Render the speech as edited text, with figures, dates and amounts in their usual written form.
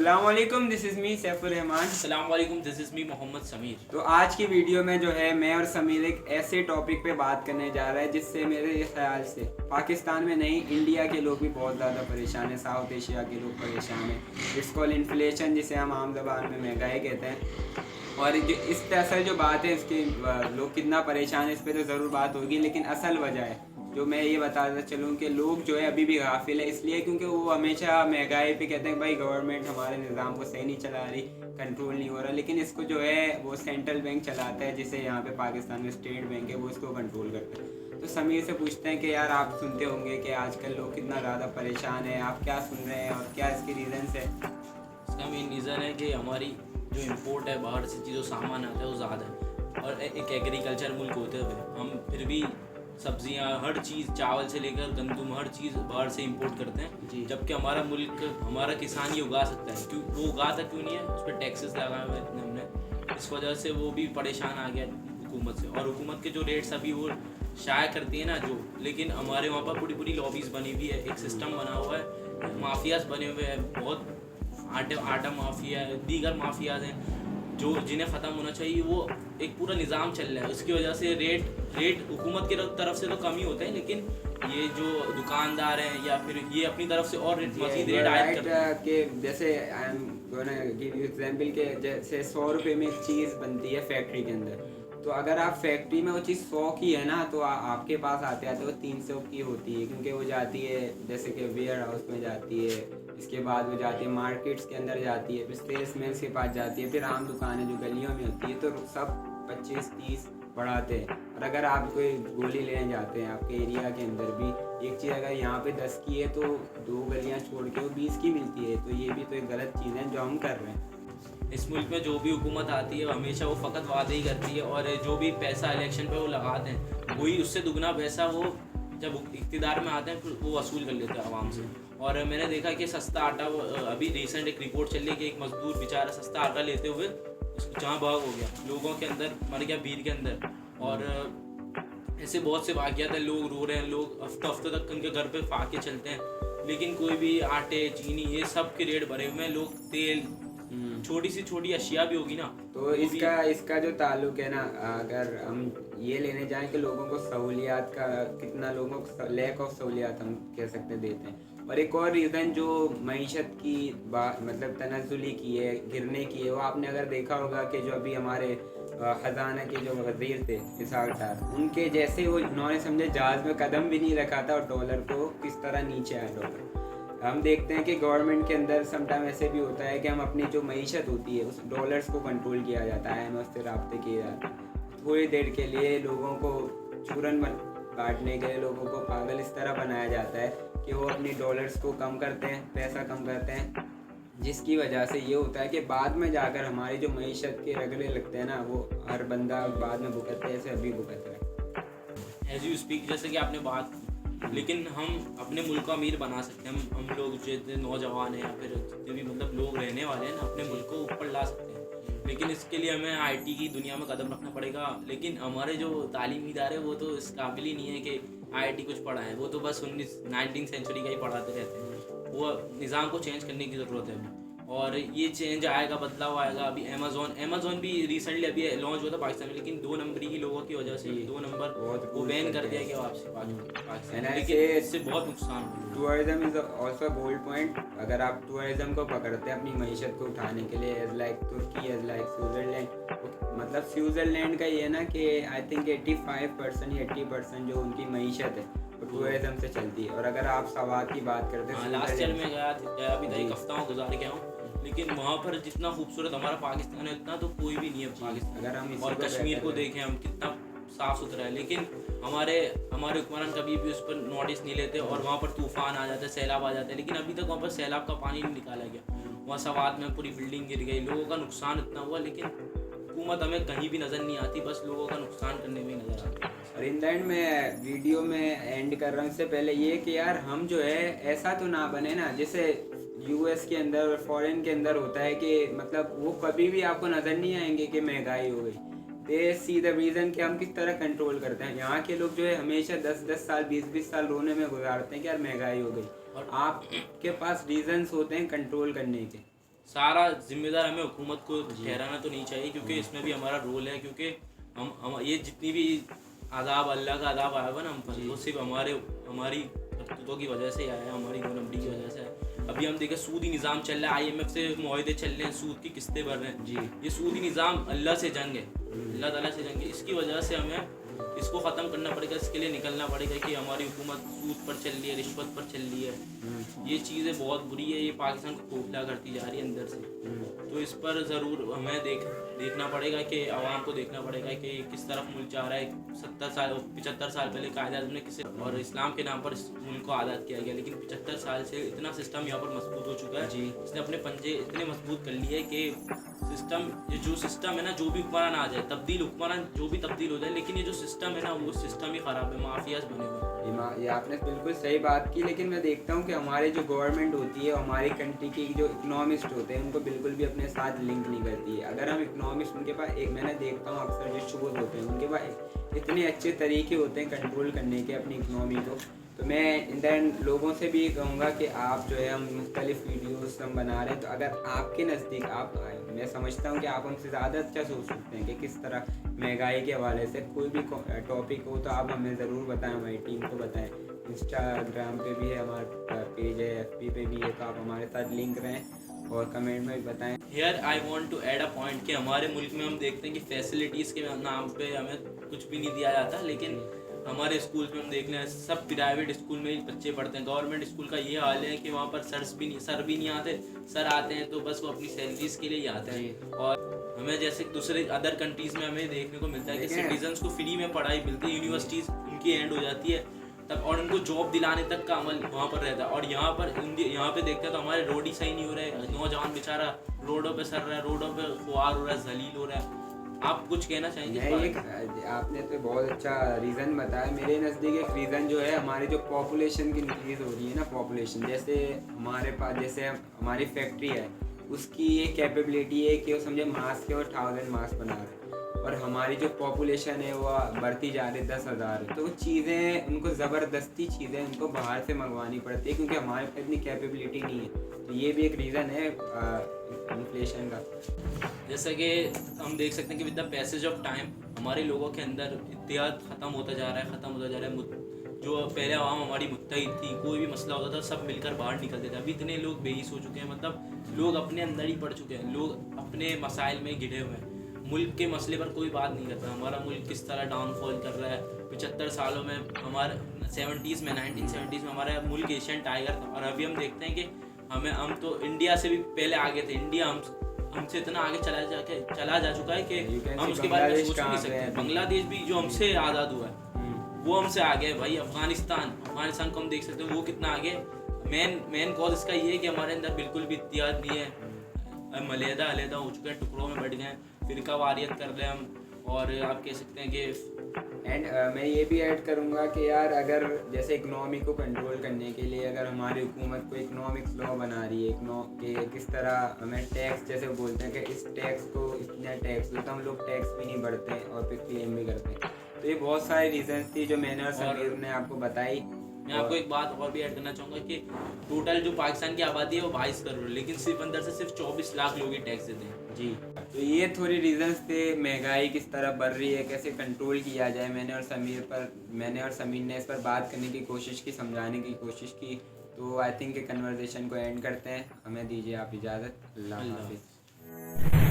अस्सलाम वालेकुम, this is me Saifur Rahman. अस्सलाम वालेकुम, this is me Mohammad Sameer. तो आज की वीडियो में जो है मैं और समीर एक ऐसे टॉपिक पे बात करने जा रहा है जिससे मेरे ख्याल से पाकिस्तान में नहीं, इंडिया के लोग भी बहुत ज़्यादा परेशान हैं, साउथ एशिया के लोग परेशान हैं। इट्स कॉल इन्फ्लेशन, जिसे हम आम ज़बान में महंगाई कहते हैं। और जो इस पे असल जो बात है इसकी लोग कितना परेशान है इस पर तो ज़रूर बात होगी, लेकिन असल वजह है जो मैं ये बताता चलूँ कि लोग जो है अभी भी गाफिल है, इसलिए क्योंकि वो हमेशा महंगाई पे कहते हैं भाई गवर्नमेंट हमारे निज़ाम को सही नहीं चला रही, कंट्रोल नहीं हो रहा, लेकिन इसको जो है वो सेंट्रल बैंक चलाता है, जिसे यहाँ पे पाकिस्तान में स्टेट बैंक है, वो इसको कंट्रोल करता है। तो समीर से पूछते हैं कि यार आप सुनते होंगे कि आजकल लोग कितना ज़्यादा परेशान है, आप क्या सुन रहे हैं और क्या इसके रीज़न्स है? इसका मेन रीज़न है कि हमारी जो इम्पोर्ट है, बाहर से जो सामान आता है वो ज़्यादा है। और एक एग्रीकल्चर मुल्क होते हुए हम फिर भी सब्जियां, हर चीज़, चावल से लेकर गंदम, हर चीज़ बाहर से इंपोर्ट करते हैं। जबकि हमारा मुल्क, हमारा किसान ये उगा सकता है, क्यों वो उगाता क्यों नहीं है? उस पर टैक्सेस लगाए हुए इतने हमने, इस वजह से वो भी परेशान आ गया हुकूमत से। और हुकूमत के जो रेट्स अभी वो शाया करती है ना जो, लेकिन हमारे वहाँ पर पूरी पूरी लॉबीज़ बनी हुई है, एक सिस्टम बना हुआ है, माफियाज बने हुए हैं, बहुत आटा माफिया है, दीगर माफियाज हैं जो जिन्हें ख़त्म होना चाहिए। वो एक पूरा निज़ाम चल रहा है, उसकी वजह से रेट हुकूमत की तरफ से तो कम ही होते हैं, लेकिन ये जो दुकानदार हैं या फिर ये अपनी तरफ से और मज़ीद रेट आयद करते हैं। कि जैसे I am gonna give you example के जैसे 100 रुपये में एक चीज़ बनती है फैक्ट्री के अंदर, तो अगर आप फैक्ट्री में वो चीज़ 100 की है ना, तो आपके पास आते आते वो 300 की होती है, क्योंकि वो जाती है जैसे कि वेयर हाउस में जाती है, इसके बाद वो जाती है मार्केट्स के अंदर जाती है, फिर सेल्समैन के पास जाती है, फिर आम दुकानें जो गलियों में होती है, तो सब 25-30 बढ़ाते हैं। और अगर आप कोई गोली लेने जाते हैं आपके एरिया के अंदर भी, एक चीज़ अगर यहाँ पे 10 की है तो 2 गलियाँ छोड़ के वो 20 की मिलती है, तो ये भी तो एक गलत चीज़ है जो हम कर रहे हैं। इस मुल्क में जो भी हुकूमत आती है हमेशा वो फ़कत वादे ही करती है, और जो भी पैसा इलेक्शन पे वो लगाते हैं वही उससे दुगना पैसा वो जब इक़्तिदार में आते हैं फिर वो वसूल कर लेते हैं आवाम से। और मैंने देखा कि सस्ता आटा, अभी रिसेंट एक रिपोर्ट चल रही है कि एक मजदूर बेचारा सस्ता आटा लेते हुए जहाँ भाग हो गया, लोगों के अंदर मर गया, भीड़ के अंदर। और ऐसे बहुत से वाक़यात हैं, लोग रो रहे हैं, लोग हफ्ते हफ्ते तक उनके घर पे फाके चलते हैं, लेकिन कोई भी आटे, चीनी, ये सब के रेट बढ़े हुए हैं। लोग तेल, छोटी सी छोटी अशिया भी होगी ना, तो इसका जो ताल्लुक है ना, अगर हम ये लेने जाएं कि लोगों को सहूलियात का कितना, लोगों को लैक ऑफ सहूलियात हम कह सकते देते हैं। और एक और रीज़न जो मईशत की मतलब तनज़्ज़ुली की है, गिरने की है, वो आपने अगर देखा होगा कि जो अभी हमारे ख़जाना के जो वज़ीर थे इसहाक डार, उनके जैसे वो उन्होंने समझे जहाज़ में कदम भी नहीं रखा था और डॉलर को किस तरह नीचे आया डॉलर। हम देखते हैं कि गवर्नमेंट के अंदर समटाइम ऐसे भी होता है कि हम अपनी जो मईशत होती है उस डॉलर्स को कंट्रोल किया जाता है, IMF से रब्ते किए जाते हैं, थोड़ी देर के लिए लोगों को चूरन काटने के लिए लोगों को पागल इस तरह बनाया जाता है कि वो अपनी डॉलर्स को कम करते हैं, पैसा कम करते हैं, जिसकी वजह से ये होता है कि बाद में जाकर हमारी जो मईशत के रगड़े लगते हैं ना, वो हर बंदा बाद में भुगतते हैं, ऐसे अभी भुगत रहा है। एज यू स्पीक, जैसे कि आपने बात की, लेकिन हम अपने मुल्क को अमीर बना सकते हैं। हम लोग जितने नौजवान हैं या फिर जितने भी मतलब लोग रहने वाले हैं ना, अपने मुल्क को ऊपर ला सकते हैं, लेकिन इसके लिए हमें IT की दुनिया में कदम रखना पड़ेगा। लेकिन हमारे जो तालीमी इदारे वो तो इस काबिल ही नहीं है कि IT कुछ पढ़ाएं, वो तो बस 19वीं सेंचुरी का ही पढ़ाते रहते हैं। वो निज़ाम को चेंज करने की ज़रूरत है अभी, और ये चेंज आएगा, बदलाव आएगा। अभी अमेज़ॉन भी रिसेंटली अभी लॉन्च हुआ था पाकिस्तान में, लेकिन 2 नंबरी की लोगों की वजह से 2 नंबर वो बैन कर दिया गया पाकिस्तान, लेकिन इससे बहुत नुकसान हुआ। Tourism is also gold point. अगर आप टूरिज्म को पकड़ते हैं अपनी मईशत को उठाने के लिए, एज लाइक तुर्की, एज लाइक स्विट्ज़रलैंड, मतलब स्विट्ज़रलैंड का ये ना कि आई थिंक 85% या 80% जो उनकी मईशत है वो टूरिज्म से चलती है। और अगर आप सवाद की बात करते हैं, लास्ट ईयर में गया अभी एक हफ्ता गुजार गया हूँ, लेकिन वहाँ पर जितना खूबसूरत हमारा पाकिस्तान है उतना तो कोई भी नहीं है पाकिस्तान। अगर हम और कश्मीर को देखें हम, कितना साफ़ सुथरा है, लेकिन हमारे हुक्मरान कभी भी उस पर नोटिस नहीं लेते, और वहाँ पर तूफ़ान आ जाते हैं, सैलाब आ जाते हैं, लेकिन अभी तक वहाँ पर सैलाब का पानी नहीं निकाला गया। वहाँ सवाद में पूरी बिल्डिंग गिर गई, लोगों का नुकसान इतना हुआ, लेकिन हुकूमत हमें कहीं भी नज़र नहीं आती, बस लोगों का नुकसान करने में ही नज़र आती है। और इन द एंड में वीडियो में एंड कर रहा हूँ, इससे पहले ये कि यार हम जो है ऐसा तो ना बने ना, जैसे US के अंदर और फॉरेन के अंदर होता है कि मतलब वो कभी भी आपको नज़र नहीं आएंगे कि महंगाई हो गई। दे सी द रीज़न कि हम किस तरह कंट्रोल करते हैं। यहाँ के लोग जो है हमेशा 10-10 साल 20-20 साल रोने में गुजारते हैं कि यार महंगाई हो गई, और आपके पास रीज़न्स होते हैं कंट्रोल करने के। सारा जिम्मेदार हमें हुकूमत को ठहराना तो नहीं चाहिए, क्योंकि इसमें भी हमारा रोल है। क्योंकि हम ये जितनी भी आदाब अल्लाह का आदाब आया हुआ ना हम पर, वो सिर्फ हमारी करतूतों की वजह से ही आया है, हमारी गोलमडी की वजह से है। अभी हम देखें सूदी निज़ाम चल रहा है, IMF से मुआहदे चल रहे हैं, सूद की किस्तें भर रहे हैं जी। ये सूदी निज़ाम अल्लाह से जंग है, अल्लाह ताला से जंग है। इसकी वजह से हमें इसको ख़त्म करना पड़ेगा, इसके लिए निकलना पड़ेगा कि हमारी हुकूमत सूद पर चल रही है, रिश्वत पर चल रही है। ये चीज़ें बहुत बुरी है, ये पाकिस्तान को खोखला करती जा रही है अंदर से। तो इस पर ज़रूर हमें देखना पड़ेगा कि आवाम को देखना पड़ेगा कि किस तरफ मुल्क जा रहा है। 75 साल पहले कायद-ए-आज़म ने किसी और इस्लाम के नाम पर इस मुल्क को आज़ाद किया गया, लेकिन 75 साल से इतना सिस्टम यहाँ पर मजबूत हो चुका है जी। इसने अपने पंजे इतने मजबूत कर लिए है कि जो सिस्टम है ना, जो भी हुक्मरान आ जाए, हुक्मरान जो भी तब्दील हो जाए, लेकिन ये जो सिस्टम है ना, वो सिस्टम ही ख़राब है, माफियाज बने हुए हैं। ये आपने बिल्कुल सही बात की, लेकिन मैं देखता हूँ कि हमारी जो गवर्नमेंट होती है, हमारी कंट्री की जो इकोनॉमिस्ट होते हैं, उनको बिल्कुल भी अपने साथ लिंक नहीं करती है। अगर हम इकोनॉमिस्ट, उनके पास एक, मैंने देखता हूँ अक्सर जो शोज होते हैं, उनके पास इतने अच्छे तरीके होते हैं कंट्रोल करने के अपनी इकोनॉमी को। तो मैं इन लोगों से भी कहूँगा कि आप जो है, हम मुख्तलिफ वीडियोस हम बना रहे हैं, तो अगर आपके नज़दीक मैं समझता हूँ कि आप हमसे ज़्यादा अच्छा सोच सकते हैं कि किस तरह महंगाई के हवाले से कोई भी टॉपिक हो तो आप हमें ज़रूर बताएं, हमारी टीम को बताएं। इंस्टाग्राम पे भी है, हमारा पेज है, FB पे भी है, तो आप हमारे साथ लिंक रहें और कमेंट में भी बताएं। Here I want to add a point कि हमारे मुल्क में हम देखते हैं कि फैसिलिटीज़ के नाम पे हमें कुछ भी नहीं दिया जाता, लेकिन हमारे स्कूल में हम देख लें सब प्राइवेट स्कूल में ही बच्चे पढ़ते हैं। गवर्नमेंट स्कूल का ये हाल है कि वहाँ पर सर भी नहीं आते, सर आते हैं तो बस वो अपनी सैलरीज के लिए ही आते हैं। और हमें जैसे दूसरे अदर कंट्रीज़ में हमें देखने को मिलता है कि सिटीजन्स को फ्री में पढ़ाई मिलती है, यूनिवर्सिटीज़ उनकी एंड हो जाती है तब, और उनको जॉब दिलाने तक का अमल वहाँ पर रहता है। और यहाँ पे देखते हैं तो हमारे रोड ही सही नहीं हो रहे, नौजवान बेचारा रोडों पे सर रहा है, रोडों पे खुआर हो रहा है, जलील हो रहा है। आप कुछ कहना चाहेंगे? आपने तो बहुत अच्छा रीज़न बताया। मेरे नज़दीक एक रीज़न जो है, हमारी जो पॉपुलेशन की इंक्रीज़ हो रही है ना, पॉपुलेशन जैसे हमारे पास, जैसे हमारी फैक्ट्री है, उसकी ये कैपेबिलिटी है कि वो समझे मास्क के और 1000 मास्क बना रहे हैं, और हमारी जो पॉपुलेशन है वो बढ़ती जा रही है 10,000। तो वो चीज़ें उनको ज़बरदस्ती चीज़ें उनको बाहर से मंगवानी पड़ती है, क्योंकि हमारे पास इतनी कैपेबिलिटी नहीं है। तो ये भी एक रीज़न है इन्फ्लेशन का। जैसे कि हम देख सकते हैं कि with the passage of time हमारे लोगों के अंदर इत्तेहाद ख़त्म होता जा रहा है। जो पहले आवाम हमारी मुत्तहिद थी, कोई भी मसला होता था सब मिलकर बाहर निकलते थे। अभी इतने लोग बेहिस हो चुके हैं, मतलब लोग अपने अंदर ही पड़ चुके हैं, लोग अपने मसाइल में घिरे हुए हैं। मुल्क के मसले पर कोई बात नहीं करता। हमारा मुल्क किस तरह डाउनफॉल कर रहा है। 75 सालों में हमारे 1970s में हमारा मुल्क एशियन टाइगर था, और अभी हम देखते हैं कि हम तो इंडिया से भी पहले आगे थे। इंडिया हमसे इतना आगे चला जा चुका है कि हम उसके बारे में सोच नहीं सकते। बांग्लादेश भी जो हमसे आज़ाद हुआ है वो हमसे आगे है भाई। अफगानिस्तान को हम देख सकते हैं वो कितना आगे। मेन कॉज इसका ये है कि हमारे अंदर बिल्कुल भी इत्तेहाद नहीं है। हम अलहदा हो चुके हैं, टुकड़ों में बढ़ गए हैं, फिरका वारियत कर रहे हैं हम। और आप कह सकते हैं कि मैं ये भी ऐड करूँगा कि यार, अगर जैसे इकनॉमी को कंट्रोल करने के लिए अगर हमारी हुकूमत को इकनॉमिक्स लॉ बना रही है कि किस तरह हमें टैक्स, जैसे बोलते हैं कि इस टैक्स को इतना टैक्स हो, तो हम लोग टैक्स भी नहीं भरते हैं और फिर क्लेम भी करते हैं। तो ये बहुत सारी रीजंस थी जो मैंने और समीर ने आपको बताई। मैं आपको एक बात और भी ऐड करना चाहूँगा कि टोटल जो पाकिस्तान की आबादी है वो 22 करोड़, लेकिन सिर्फ अंदर से सिर्फ 24 लाख लोग ही टैक्स देते हैं। जी, तो ये थोड़ी रीजंस थे। महंगाई किस तरह बढ़ रही है, कैसे कंट्रोल किया जाए, मैंने और समीर ने इस पर बात करने की कोशिश की, समझाने की कोशिश की। तो आई थिंक कन्वर्सेशन को एंड करते हैं। हमें दीजिए आप इजाज़त। अल्लाह हाफिज़।